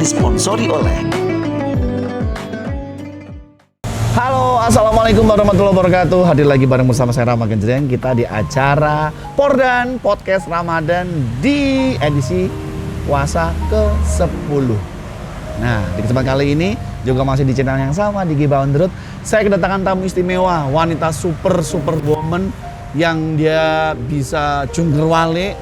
Disponsori oleh. Halo, assalamualaikum warahmatullahi wabarakatuh. Hadir lagi bareng bersama saya Rama Genjreng. Kita di acara Pordan Podcast Ramadan di edisi puasa ke-10. Nah, di kesempatan kali ini juga masih di channel yang sama di Gibah on the Road. Saya kedatangan tamu istimewa, wanita super woman yang dia bisa junggerwale.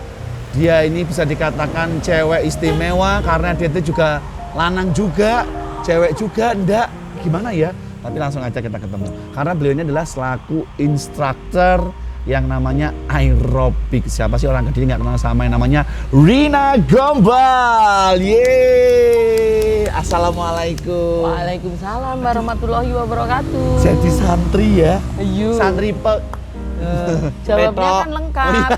Dia ini bisa dikatakan cewek istimewa karena dia itu juga lanang juga, cewek juga, enggak, gimana ya? Tapi langsung aja kita ketemu. Karena beliau ini adalah selaku instruktur yang namanya aerobik. Siapa sih orang Kediri nggak kenal sama yang namanya Rina Gombal? Yeay! Assalamualaikum. Waalaikumsalam warahmatullahi wabarakatuh. Jadi santri ya? Ayo. Santri jawabnya kan lengkap.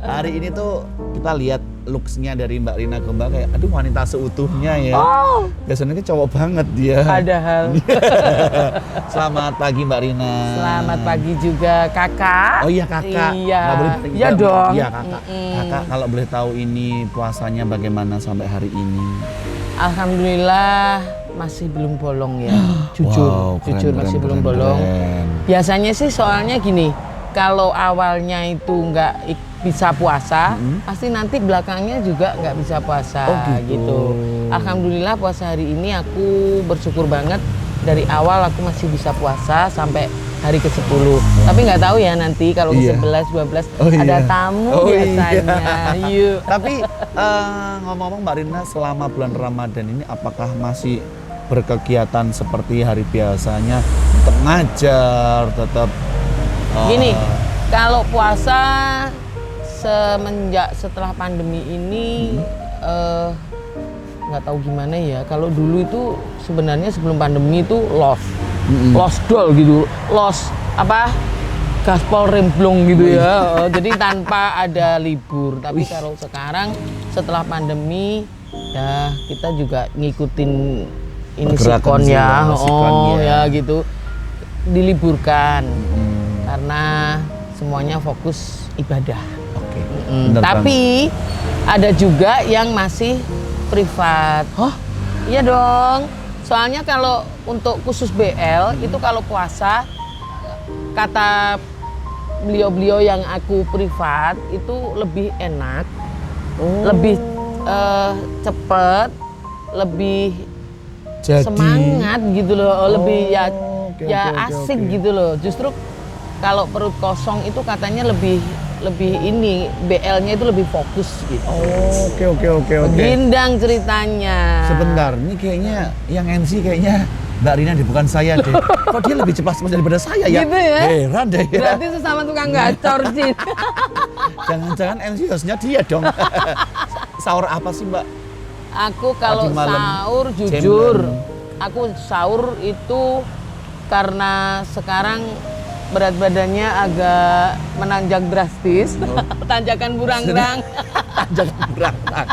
Hari ini tuh kita lihat looks-nya dari Mbak Rina Gombal kayak aduh wanita seutuhnya ya. Oh. Biasanya kan cowok banget dia. Padahal. Selamat pagi Mbak Rina. Selamat pagi juga kakak. Oh iya kakak. Iya. Iya dong. Iya kakak. Kakak kalau boleh tahu ini puasanya bagaimana sampai hari ini? Alhamdulillah masih belum bolong ya. Jujur, Wow, jujur masih belum bolong. Biasanya sih soalnya gini, kalau awalnya itu nggak bisa puasa, pasti nanti belakangnya juga nggak bisa puasa. Oh, gitu. Alhamdulillah puasa hari ini aku bersyukur banget. Dari awal aku masih bisa puasa sampai hari ke-10. Tapi nggak tahu ya nanti kalau ke-11, 12 ada tamu biasanya. Yuk. Tapi ngomong-ngomong Mbak Rina, selama bulan Ramadan ini apakah masih berkegiatan seperti hari biasanya? Tetap ngajar, tetap gini, kalau puasa setelah pandemi ini nggak tahu gimana ya. Kalau dulu itu sebenarnya sebelum pandemi itu lost doll gitu, gaspol remblong gitu ya. Jadi tanpa ada libur. Tapi kalau sekarang setelah pandemi ya kita juga ngikutin ini sikon ya, ya gitu, diliburkan karena semuanya fokus ibadah. Oke. Tapi ada juga yang masih privat. Hah? Iya dong. Soalnya kalau untuk khusus BL itu kalau puasa, kata beliau-beliau yang aku privat itu lebih enak, lebih cepet, lebih semangat gitu loh, lebih asik gitu loh. Justru kalau perut kosong itu katanya lebih ini BL-nya itu lebih fokus gitu. Oke. Gindang ceritanya. Sebentar, ini kayaknya yang MC kayaknya Mbak Rina deh, bukan saya deh. Kok dia lebih cepat daripada saya ya? Gitu ya? Heran deh ya. Berarti sesama tukang gacor sih. Jangan-jangan MC hostnya dia dong. Sahur apa sih Mbak? Aku kalau sahur jujur, aku sahur itu karena sekarang berat badannya agak menanjak drastis. Tanjakan burangrang. Tanjakan burangrang.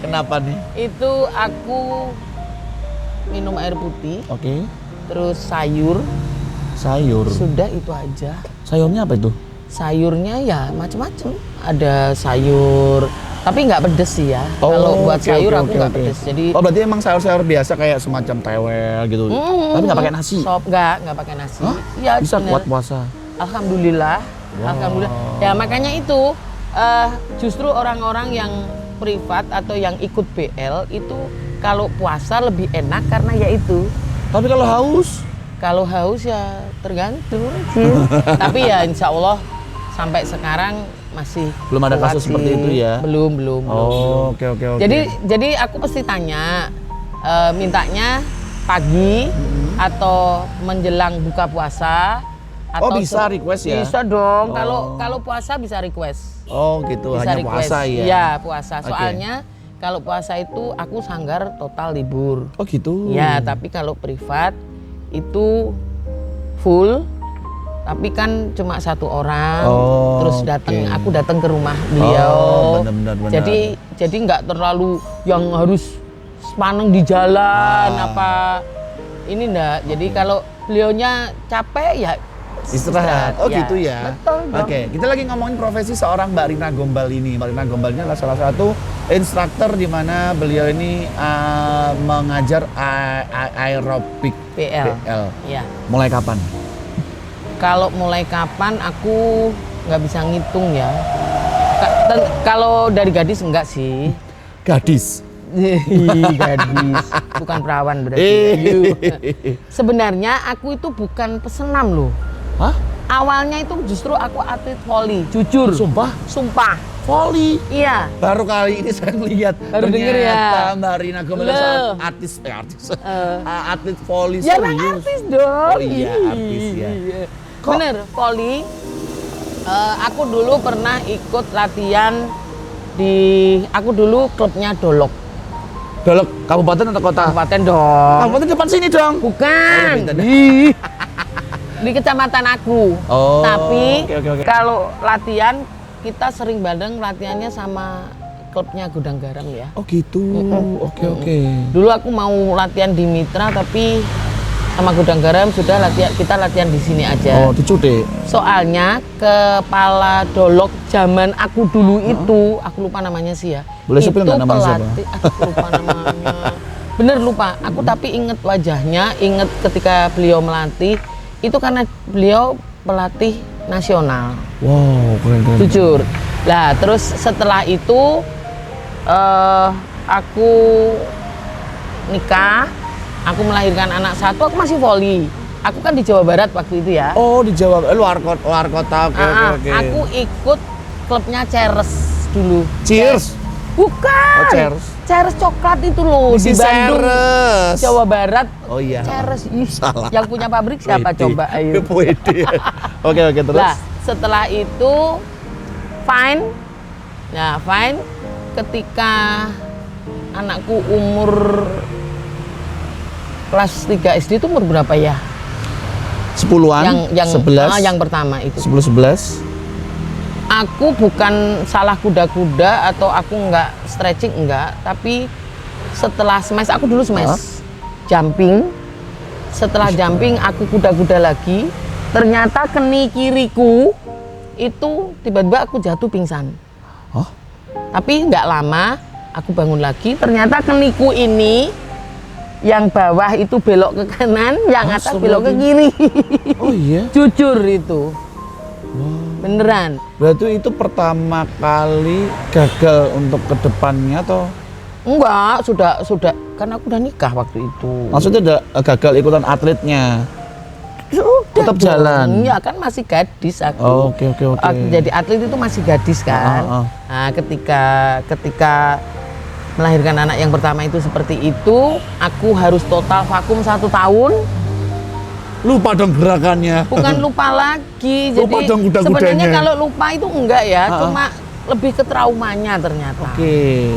Kenapa nih? Itu aku minum air putih. Oke. Terus sayur. Sudah itu aja. Sayurnya apa itu? Sayurnya ya macam-macam. Ada sayur, tapi nggak pedes sih ya. Kalau buat sayur aku nggak pedes. Jadi berarti emang sayur-sayur biasa kayak semacam tewel gitu. Tapi nggak pakai nasi. Sop nggak pakai nasi. Ya, bisa kuat puasa. Alhamdulillah. Alhamdulillah. Ya makanya itu justru orang-orang yang privat atau yang ikut BL itu kalau puasa lebih enak karena ya itu. Tapi kalau haus? Kalau haus ya tergantung sih. Tapi ya insya Allah sampai sekarang masih belum ada kasus seperti itu ya? Belum. Oke. Jadi aku pasti tanya, mintanya pagi atau menjelang buka puasa. Atau bisa request ya? Bisa dong. Kalau puasa bisa request. Oh gitu, bisa hanya request. Puasa ya? Iya puasa. Soalnya kalau puasa itu aku sanggar total libur. Oh gitu. Ya, tapi kalau privat itu full. Tapi kan cuma satu orang, terus aku datang ke rumah beliau. Benar. Jadi nggak terlalu yang harus sepaneng di jalan apa ini enggak. Jadi kalau beliaunya capek ya istirahat. Oh ya. gitu ya. Betul dong. Oke, kita lagi ngomongin profesi seorang Mbak Rina Gombal ini. Mbak Rina Gombal ini adalah salah satu instruktur di mana beliau ini mengajar aerobik BL. Ya. Mulai kapan? Kalau mulai kapan aku nggak bisa ngitung ya. Kalau dari gadis enggak sih. Gadis. Gadis, bukan perawan berarti. Sebenarnya aku itu bukan pesenam loh. Hah? Awalnya itu justru aku atlet voli, jujur. Sumpah. Voli. Iya. Baru kali ini saya melihat. Baru denger ya. Mbak Rina Gombal artis. Atlet voli Ya serius. kan artis dong. Oh iya, artis ya. Bener, voli. Aku dulu pernah ikut latihan aku dulu klubnya Dolok. Dolok kabupaten atau kota? Kabupaten dong. Kabupaten depan sini dong. Bukan. Di kecamatan aku. Oh. Tapi Okay. kalau latihan kita sering bareng latihannya sama klubnya Gudang Garam ya. Oh gitu. Oke. Dulu aku mau latihan di Mitra tapi sama Gudang Garam sudah kita latihan di sini aja. Oh, dicude. Soalnya kepala Dolok zaman aku dulu itu, aku lupa namanya sih ya. Boleh sebut nggak namanya siapa? Aku lupa namanya. Bener lupa. Aku tapi inget wajahnya, inget ketika beliau melatih. Itu karena beliau pelatih nasional. Wow, keren. Jujur. Lah, terus setelah itu aku nikah. Aku melahirkan anak satu, aku masih voli. Aku kan di Jawa Barat waktu itu ya. Oh, di Jawa, luar kota. Oke. Aku ikut klubnya Ceres dulu. Cheers. Bukan. Oh, Ceres. Ceres coklat itu loh di Bandung. Ceres. Jawa Barat. Oh iya. Ceres. Ih, Salah. yang punya pabrik siapa Wede. coba ayo. Wede. Oke, terus. Nah, setelah itu fine. Nah, fine ketika anakku umur kelas 3 SD itu umur berapa ya? 10-an, Yang 11. yang pertama itu. 10-11. Aku bukan salah kuda-kuda atau aku nggak stretching enggak, tapi setelah smash aku dulu smash jumping. Setelah jumping aku kuda-kuda lagi. Ternyata keni kiriku itu tiba-tiba aku jatuh pingsan. Hah? Tapi nggak lama aku bangun lagi. Ternyata keniku ini yang bawah itu belok ke kanan, yang atas belok ke kiri. Oh iya? Jujur itu. Beneran. Berarti itu pertama kali gagal untuk kedepannya atau? Enggak, sudah kan aku udah nikah waktu itu. Maksudnya udah gagal ikutan atletnya? Sudah tetap dong. jalan? Ya kan masih gadis aku. Oh, oke. Jadi atlet itu masih gadis kan. Nah, ketika melahirkan anak yang pertama itu seperti itu, aku harus total vakum 1 tahun. Lupa dong gerakannya. Bukan lupa lagi. Lupa Jadi dong kuda-kudanya. sebenarnya kalau lupa itu enggak ya, cuma lebih ke traumanya ternyata. Oke.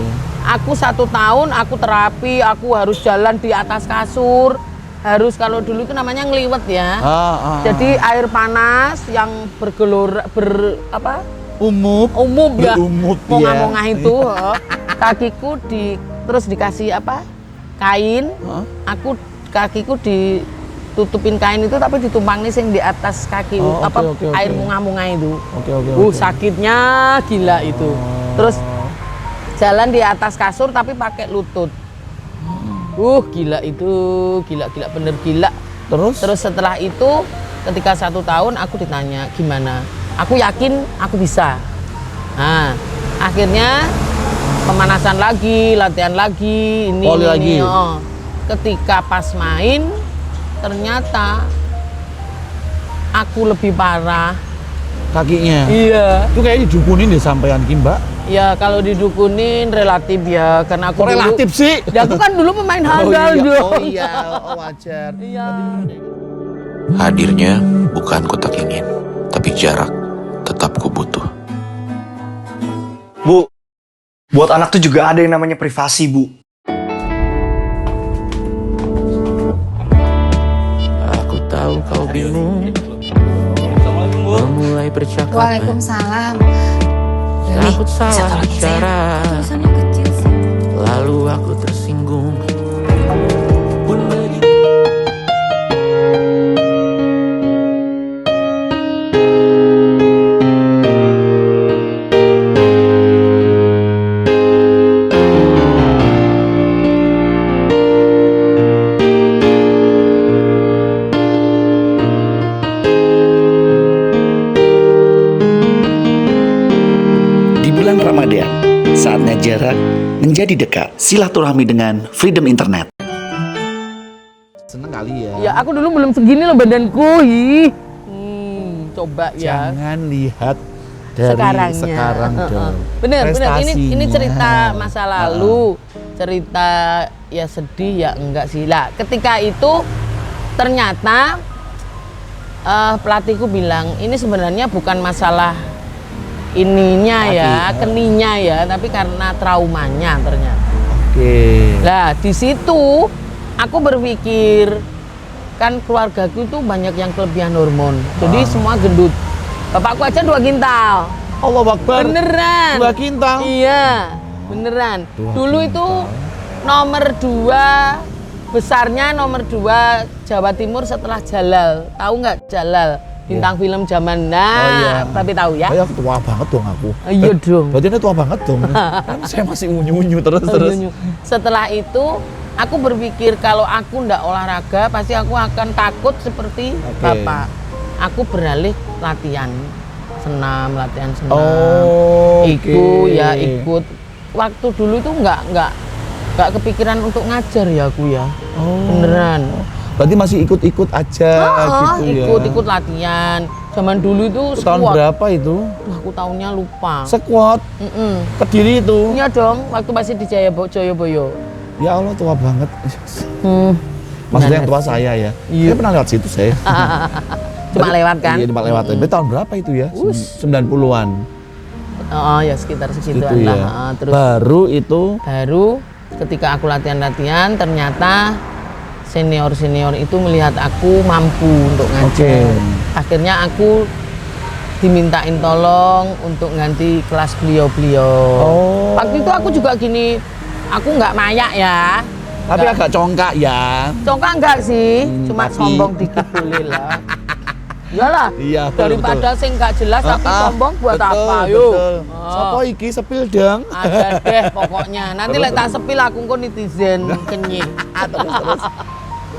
Aku 1 tahun, aku terapi, aku harus jalan di atas kasur. Harus kalau dulu itu namanya ngeliwet ya. Jadi air panas yang Umup ya. Umut, Mongah-mongah itu. Kakiku terus dikasih kain. Kakiku ditutupin kain itu tapi ditumpang nih sing di atas kaki air mongah-mongah itu. Oke. Sakitnya gila itu. Terus jalan di atas kasur tapi pakai lutut. Gila itu, gila bener gila. Terus setelah itu ketika 1 tahun aku ditanya gimana. Aku yakin aku bisa. Nah, akhirnya pemanasan lagi, latihan lagi, ini. Lagi. Ketika pas main, ternyata aku lebih parah. Kakinya? Iya. Itu kayaknya didukunin deh sampean Ki, Mbak. Ya kalau didukunin relatif ya, karena aku relatif sih? Ya aku kan dulu pemain handal dong. Wajar. Iya. Hadirnya bukan ku tak ingin, tapi jarak tetap ku butuh. Bu, Buat anak tuh juga ada yang namanya privasi, Bu. Aku tahu kau bingung memulai percakapan. Waalaikumsalam. Takut salah satu lagi, bicara, tulisannya kecil sih. lalu aku tersinggung. Di bulan Ramadan, saatnya jarak menjadi dekat. Silaturahmi dengan Freedom Internet. Seneng kali ya. Ya aku dulu belum segini loh badanku. Ih. Coba ya. Jangan lihat dari Sekarangnya. sekarang dong. Bener. Ini Prestasinya. cerita masa lalu, cerita ya sedih ya enggak sih. Lah, ketika itu ternyata pelatihku bilang ini sebenarnya bukan masalah ininya ya, keninya ya, tapi karena traumanya ternyata. Oke. Lah, di situ aku berpikir kan keluargaku itu banyak yang kelebihan hormon. Jadi semua gendut. Bapakku aja 2 kintal. Allah Akbar. Beneran. 2 kintal. Iya, beneran. 2 Dulu kintal. itu nomor 2 besarnya nomor 2 Jawa Timur setelah Jalal. Tahu nggak Jalal? Bintang film zaman Oh, iya. tapi tahu ya? Ya tua banget dong aku. Iya dong. Berarti ini tua banget dong. Kan saya masih unyu-unyu terus. Setelah itu aku berpikir kalau aku ndak olahraga pasti aku akan takut seperti bapak. Aku beralih latihan senam. Oh, Ikut. Waktu dulu itu nggak kepikiran untuk ngajar ya aku ya. Oh. Beneran. Berarti masih ikut-ikut aja gitu ya. Ikut latihan. Zaman dulu itu Tahun squat. berapa itu? Wah, aku tahunnya lupa. Squat. Kediri itu. Iya dong, waktu masih di Joyoboyo. Ya Allah tua banget. Maksudnya yang tua saya ya. Iya. Saya pernah lewat situ saya. Cuma lewat kan? Iya, cuma lewat. Tapi tahun berapa itu ya? 90-an. Oh ya sekitar Gitu segituan ya. lah. Terus Baru ketika aku latihan ternyata senior itu melihat aku mampu untuk ngajar. Akhirnya aku dimintain tolong untuk ganti kelas beliau. Oh. Waktu itu aku juga gini, aku nggak mayak ya. Tapi agak congkak ya. Congkak enggak sih, cuma tapi- sombong dikit boleh lah. Iyalah, Iya, betul, daripada sing nggak jelas tapi sombong buat betul, apa? Betul. Yuk. Sopo iki sepil dong. Ada deh pokoknya. Nanti lek tak sepil aku kok netizen kenyih. Terus.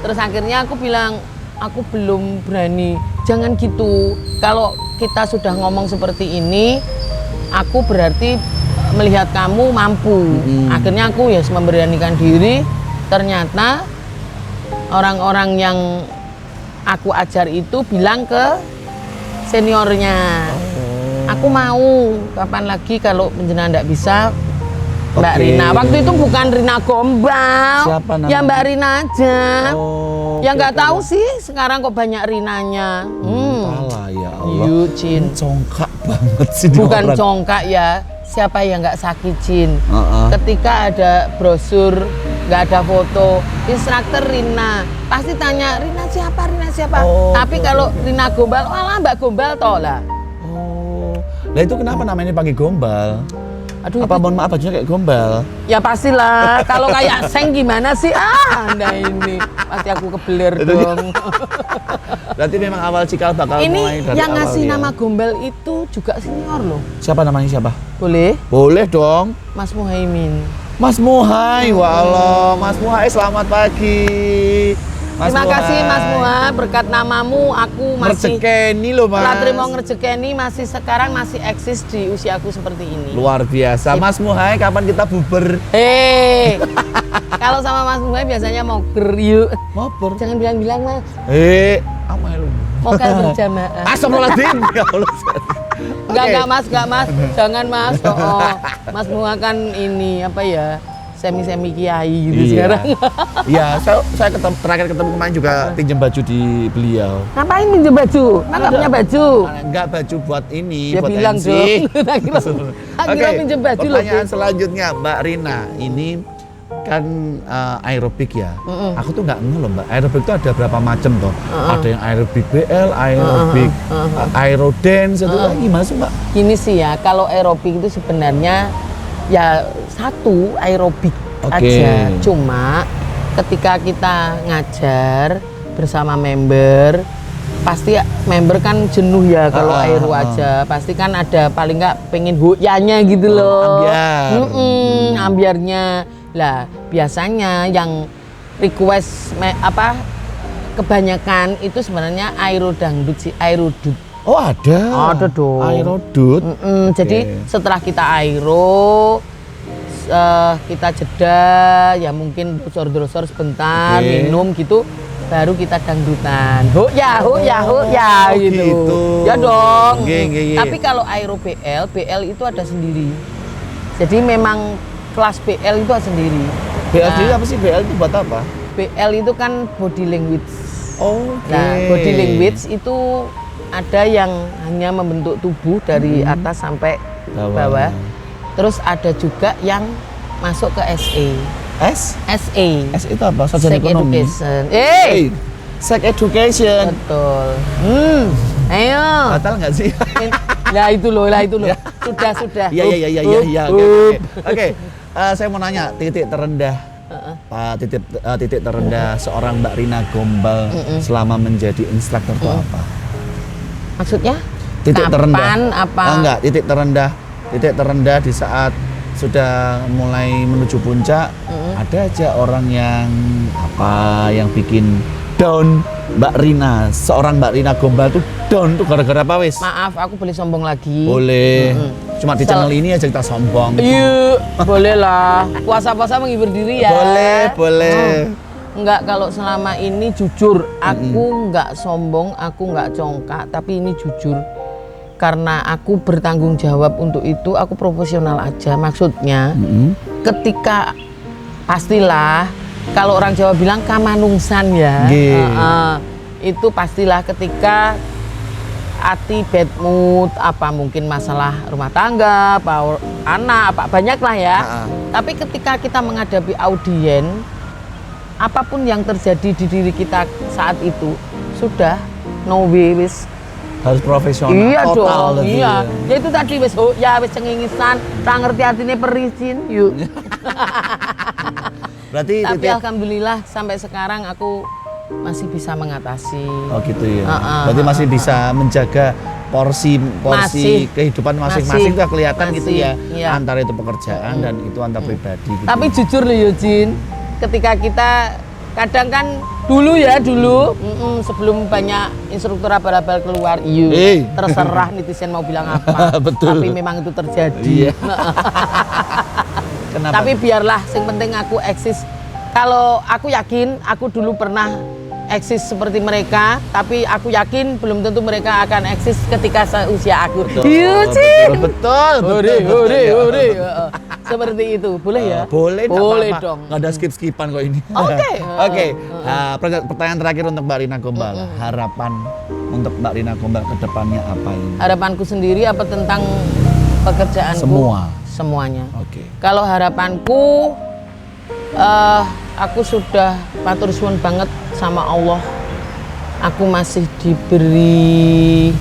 Terus akhirnya aku bilang, aku belum berani. Jangan gitu. Kalau kita sudah ngomong seperti ini, aku berarti melihat kamu mampu. Akhirnya aku ya memberanikan diri. Ternyata orang-orang yang aku ajar itu bilang ke seniornya, aku mau kapan lagi kalau penjenengan tidak bisa Mbak Oke. Rina. Waktu itu bukan Rina Gombal, Siapa namanya? ya Mbak Rina aja. Oh. Ya nggak tahu sih sekarang kok banyak Rinanya. Alah ya Allah. Yuk, Cin. Congkak banget sih dia Bukan orang. congkak ya. Siapa yang nggak sakit, Cin? Heeh. Ketika ada brosur, nggak ada foto, instruktur Rina pasti tanya Rina siapa. Oh, Tapi kalau Rina Gombal, alah Mbak Gombal toh lah. Oh. Lah itu kenapa namanya pakai gombal? Aduh, Apa itu- mohon maaf bajunya kayak gombal? ya pastilah. Kalau kayak Seng gimana sih? Anda ini pasti aku kebeler Itu dia. dong. Berarti memang awal cikal bakal mulai Ini dari yang awal ngasih ya. nama Gombal itu juga senior loh. Siapa namanya siapa? Boleh? Boleh dong. Mas Muhaimin. Mas Muhai, wallah, Mas Muhai selamat pagi. Terima kasih Mas Muha, berkat namamu aku masih Rezekeni loh Mas. Latri mau ngerjekeni masih sekarang masih eksis di usiaku seperti ini. Luar biasa. Mas Muhai, kapan kita buber? Hei, kalau sama Mas Muha biasanya mau yuk. Mabar. Jangan bilang-bilang Mas, Apa ya lu? mau berjamaah. Astagfirullahaladzim. Ya Allah. Enggak Oke. Mas, Jangan Mas. Oh, Mas Muha kan ini apa ya? semi kiai gitu Iya. sekarang. Iya, saya terakhir ketemu kemarin juga pinjam baju di beliau. Ngapain minjem baju? Emang nggak punya baju? Enggak baju buat ini, Ya buat bilang MC. dong. Tak kira Oke, pinjem baju loh. pertanyaan selanjutnya Mbak Rina, ini kan aerobik ya. Aku tuh nggak ngeh loh Mbak, aerobik itu ada berapa macam toh? Ada yang aerobik BL, aerobik aerodance itu gimana sih Mbak? Gini sih ya, kalau aerobik itu sebenarnya ya satu aerobik Oke. aja. Cuma ketika kita ngajar bersama member, pasti member kan jenuh ya kalau aero aja. Pasti kan ada paling nggak pengen hoyanya gitu loh. Ambiar. Ambiarnya. Lah biasanya yang request kebanyakan itu sebenarnya aero dangdut sih, aerodut. Oh ada. Ada dong. Aerodut. Jadi setelah kita aero, kita jeda, ya mungkin bocor-bocor sebentar, minum gitu, baru kita dangdutan. Ya gitu. gitu. Ya dong. Oke. Tapi kalau aero BL itu ada sendiri. Jadi memang kelas BL itu ada sendiri. BL sendiri apa sih? BL itu buat apa? BL itu kan body language. Oke. Nah, body language itu ada yang hanya membentuk tubuh dari atas sampai bawah. Terus ada juga yang masuk ke SE. SE. S itu apa? Sarjana Sex ekonomi. Education. Sex education. Betul. Ayo. Batal nggak sih? Lah itu loh. Sudah. Iya. Oke. Saya mau nanya titik terendah. Titik terendah seorang Mbak Rina Gombal selama menjadi instruktur itu apa? Maksudnya? Titik Kapan, terendah. apa? Enggak, titik terendah di saat sudah mulai menuju puncak, ada aja orang yang yang bikin down Mbak Rina. Seorang Mbak Rina Gombal tuh down tuh gara-gara apa wis? Maaf, aku boleh sombong lagi. Boleh. Cuma di channel ini aja kita sombong. Iya, boleh lah. Puasa-puasa menghibur diri ya. Boleh. Enggak, kalau selama ini jujur, aku enggak sombong, aku enggak congkak, tapi ini jujur. Karena aku bertanggung jawab untuk itu, aku profesional aja. Maksudnya, ketika pastilah, kalau orang Jawa bilang kamanungsan ya, itu pastilah ketika hati bad mood, apa mungkin masalah rumah tangga, apa anak, apa banyak lah ya. Tapi ketika kita menghadapi audien, apapun yang terjadi di diri kita saat itu sudah no way wis Harus profesional. iya total dong, gitu iya. Ya itu tadi wis wis cengengisan, ra ngerti artinya perisin, yuk. Berarti Tapi titik. alhamdulillah sampai sekarang aku masih bisa mengatasi. Oh gitu ya. Berarti masih bisa menjaga porsi Masih. kehidupan masing-masing Masih. tuh kelihatan gitu Masih, ya. iya. Antara itu pekerjaan dan itu antar pribadi gitu. Tapi jujur loh Yujin, ketika kita kadang kan dulu sebelum banyak instruktur abal-abal keluar, terserah netizen mau bilang apa. Betul. Tapi memang itu terjadi. Iya. Kenapa? Tapi biarlah, yang penting aku eksis. Kalau aku yakin, aku dulu pernah eksis seperti mereka, tapi aku yakin belum tentu mereka akan eksis ketika seusia aku. Betul. Hore. Seperti itu, boleh ya? Boleh Boleh apa-apa. dong. Nggak ada skip-skipan kok ini. Oke. Oke. Pertanyaan terakhir untuk Mbak Rina Gombal. Harapan untuk Mbak Rina Gombal ke depannya apa ini? Harapanku sendiri apa tentang pekerjaanku? Semua. Semuanya. Oke. Kalau harapanku, aku sudah matur suwun banget sama Allah. Aku masih diberi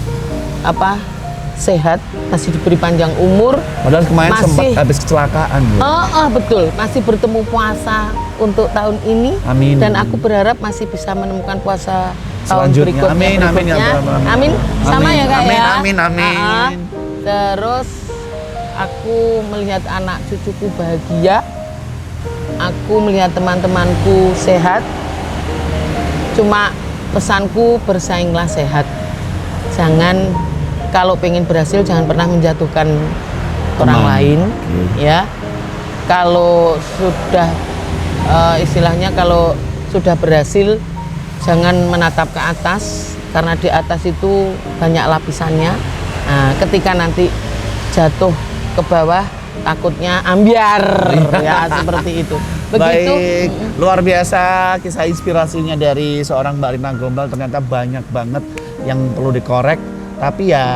sehat, masih diberi panjang umur. Padahal kemarin Masih. sempat habis kecelakaan ya. Betul, masih bertemu puasa untuk tahun ini. Amin. Dan aku berharap masih bisa menemukan puasa tahun Selanjutnya. berikutnya. Amin ya Tuhan. Amin. Sama ya Kak ya. Amin. Terus aku melihat anak cucuku bahagia. Aku melihat teman-temanku sehat. Cuma pesanku, bersainglah sehat. Jangan, kalau pengen berhasil jangan pernah menjatuhkan orang lain, ya. Kalau sudah istilahnya kalau sudah berhasil jangan menatap ke atas, karena di atas itu banyak lapisannya. Nah, ketika nanti jatuh ke bawah takutnya ambiar ya seperti itu. Begitu. Baik, luar biasa kisah inspirasinya dari seorang Mbak Rina Gombal. Ternyata banyak banget yang perlu dikorek. Tapi ya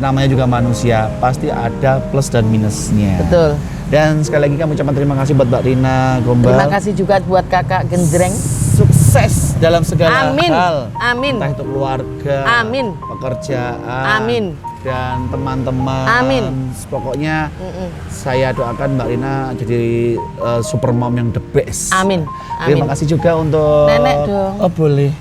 namanya juga manusia, pasti ada plus dan minusnya. Betul. Dan sekali lagi kami ucapkan terima kasih buat Mbak Rina Gombal. Terima kasih juga buat kakak Genjreng. Sukses dalam segala Amin. hal. Amin. Entah itu keluarga, Amin. pekerjaan, Amin. dan teman-teman. Amin. Pokoknya saya doakan Mbak Rina jadi super mom yang the best. Amin. Terima Amin. kasih juga untuk Nenek dong. Oh boleh.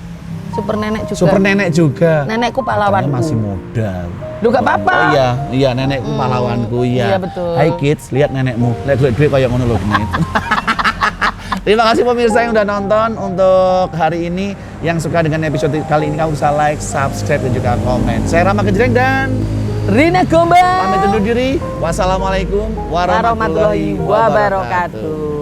Super nenek juga. Super nenek juga. Nenekku Katanya pahlawanku. masih muda. Lu gak apa-apa. Oh iya nenekku pahlawanku ya. Iya, betul. Hai kids, lihat nenekmu. Lihat duit kayak ngono loh genit. Terima kasih pemirsa yang udah nonton untuk hari ini. Yang suka dengan episode kali ini kamu bisa like, subscribe dan juga komen. Saya Rama Genjreng dan Rina Gombal. pamit undur diri. Wassalamualaikum warahmatullahi warahmatullahi wabarakatuh.